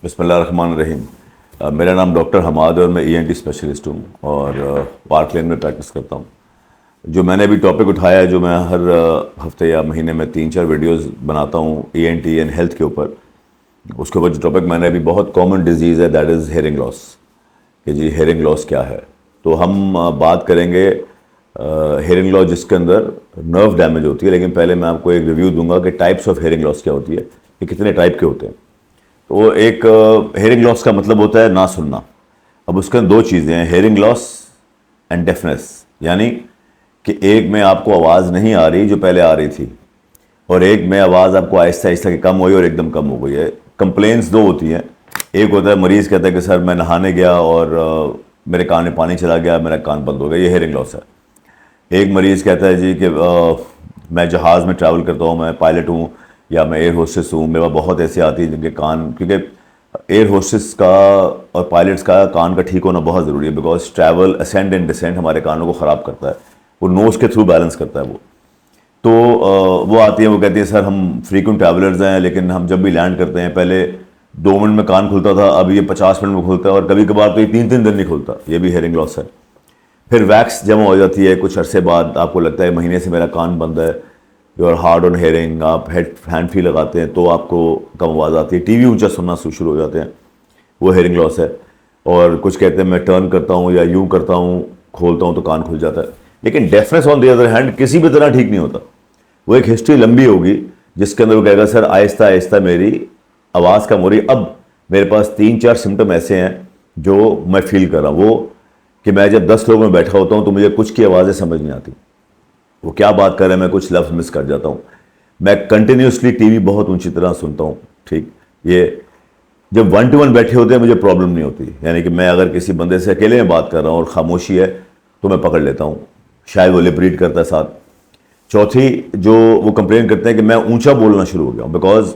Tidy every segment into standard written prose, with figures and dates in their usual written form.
बिस्मिल्लाहिर्रहमानिर्रहीम। मेरा नाम डॉक्टर हमाद है और मैं ईएनटी स्पेशलिस्ट हूँ और पार्क लेन में प्रैक्टिस करता हूँ। जो मैंने अभी टॉपिक उठाया है, जो मैं हर हफ्ते या महीने में 3-4 वीडियोस बनाता हूँ ईएनटी एंड हेल्थ के ऊपर, उसके ऊपर जो टॉपिक मैंने अभी, बहुत कॉमन डिजीज़ है, दैट इज़ हेयरिंग लॉस। कि जी हेयरिंग लॉस क्या है, तो हम बात करेंगे हेयरिंग लॉस जिसके अंदर नर्व डैमेज होती है। लेकिन पहले मैं आपको एक रिव्यू दूंगा कि टाइप्स ऑफ हेयरिंग लॉस क्या होती है, कि कितने टाइप के होते हैं। तो एक हेयरिंग लॉस का मतलब होता है ना सुनना। अब उसके अंदर दो चीज़ें हैं, हेयरिंग लॉस एंड डेफनेस, यानी कि एक में आपको आवाज़ नहीं आ रही जो पहले आ रही थी, और एक में आवाज़ आपको आहिस्ता आहिस्ता की कम हुई और एकदम कम हो गई है। कंप्लेंट्स दो होती हैं। एक होता है मरीज़ कहता है कि सर मैं नहाने गया और मेरे कान में पानी चला गया, मेरा कान बंद हो गया, ये हेयरिंग लॉस है। एक मरीज़ कहता है जी कि मैं जहाज़ में ट्रैवल करता हूँ, मैं पायलट हूँ या मैं एयर होस्टेस हूँ, मेरे पास बहुत ऐसे आती है जिनके कान, क्योंकि एयर होस्टेस का और पायलट्स का कान का ठीक होना बहुत ज़रूरी है, because travel ascend and descent हमारे कानों को ख़राब करता है, वो नोज़ के थ्रू बैलेंस करता है वो। तो वो आती है, वो कहती है सर हम फ्रीक्वेंट ट्रैवलर्स हैं, लेकिन हम जब भी लैंड करते हैं पहले 2 मिनट में कान खुलता था, अब ये 50 मिनट में खुलता है, और कभी कभार तो ये 3-3 दिन नहीं खुलता। ये भी हेयरिंग लॉस है। फिर वैक्स जमा हो जाती है, कुछ अरसे बाद आपको लगता है महीने से मेरा कान बंद है, you are hard on hearing, आप हैंड फ्री लगाते हैं तो आपको कम आवाज़ आती है, टीवी ऊंचा सुनना शुरू हो जाते हैं, वो हेयरिंग लॉस है। और कुछ कहते हैं मैं टर्न करता हूँ या यूँ करता हूँ, खोलता हूँ तो कान खुल जाता है। लेकिन deafness on the other hand किसी भी तरह ठीक नहीं होता। वो एक हिस्ट्री लंबी होगी जिसके अंदर वो कहेगा सर आहिस्ता आहिस्ता मेरी आवाज़ कम हो रही। अब मेरे पास 3-4 सिम्टम ऐसे हैं जो मैं फील कर रहा हूँ, वो कि मैं जब 10 लोगों में बैठा होता हूँ तो मुझे कुछ की आवाज़ें समझ नहीं आती, वो क्या बात कर रहे हैं, मैं कुछ लफ्ज़ मिस कर जाता हूँ। मैं कंटिन्यूसली टीवी बहुत ऊंची तरह सुनता हूँ, ठीक। ये जब 1-to-1 बैठे होते हैं मुझे प्रॉब्लम नहीं होती, यानी कि मैं अगर किसी बंदे से अकेले में बात कर रहा हूँ और खामोशी है तो मैं पकड़ लेता हूँ, शायद वो लिप रीड करता है साथ। चौथी, जो वो कंप्लेन करते हैं कि मैं ऊंचा बोलना शुरू हो गया हूँ, बिकॉज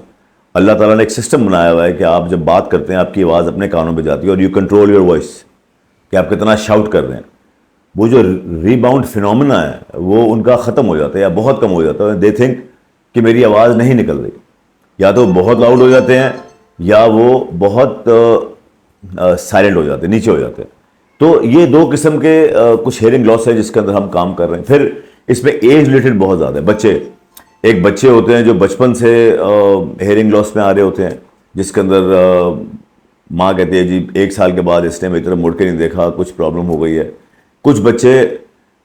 अल्लाह ताला ने एक सिस्टम बनाया हुआ है कि आप जब बात करते हैं आपकी आवाज़ अपने कानों में जाती है और यू कंट्रोल योर वॉइस, कि आप कितना शाउट कर रहे हैं। वो जो रीबाउंड फिनोमेना है वो उनका ख़त्म हो जाता है या बहुत कम हो जाता है। दे थिंक कि मेरी आवाज़ नहीं निकल रही, या तो बहुत लाउड हो जाते हैं या वो बहुत साइलेंट हो जाते हैं, नीचे हो जाते हैं। तो ये दो किस्म के कुछ हेयरिंग लॉस है जिसके अंदर हम काम कर रहे हैं। फिर इसमें एज रिलेटेड बहुत ज़्यादा है। बच्चे, एक बच्चे होते हैं जो बचपन से हेयरिंग लॉस में आ रहे होते हैं, जिसके अंदर माँ कहती है जी 1 साल के बाद इसने मेरी तरफ मुड़ के नहीं देखा, कुछ प्रॉब्लम हो गई है। कुछ बच्चे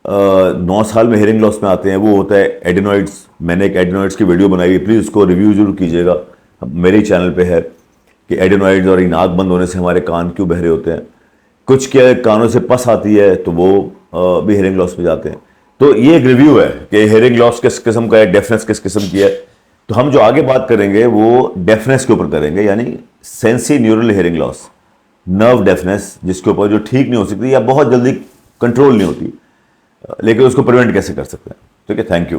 9 साल में हेयरिंग लॉस में आते हैं, वो होता है एडिनॉइड्स। मैंने एक एडिनॉइड्स की वीडियो बनाई है, प्लीज़ उसको रिव्यू जरूर कीजिएगा, मेरे चैनल पे है, कि एडिनॉइड्स और नाक बंद होने से हमारे कान क्यों बहरे होते हैं। कुछ के कानों से पस आती है तो वो भी हेयरिंग लॉस में जाते हैं। तो ये एक रिव्यू है कि हेयरिंग लॉस किस किस्म का है, डेफनेस किस किस्म की है। तो हम जो आगे बात करेंगे वो डेफनेस के ऊपर करेंगे, यानी sensi neural hearing loss, nerve deafness, जिसके ऊपर जो ठीक नहीं हो सकती या बहुत जल्दी कंट्रोल नहीं होती, लेकिन उसको प्रिवेंट कैसे कर सकते हैं। ठीक है, थैंक यू।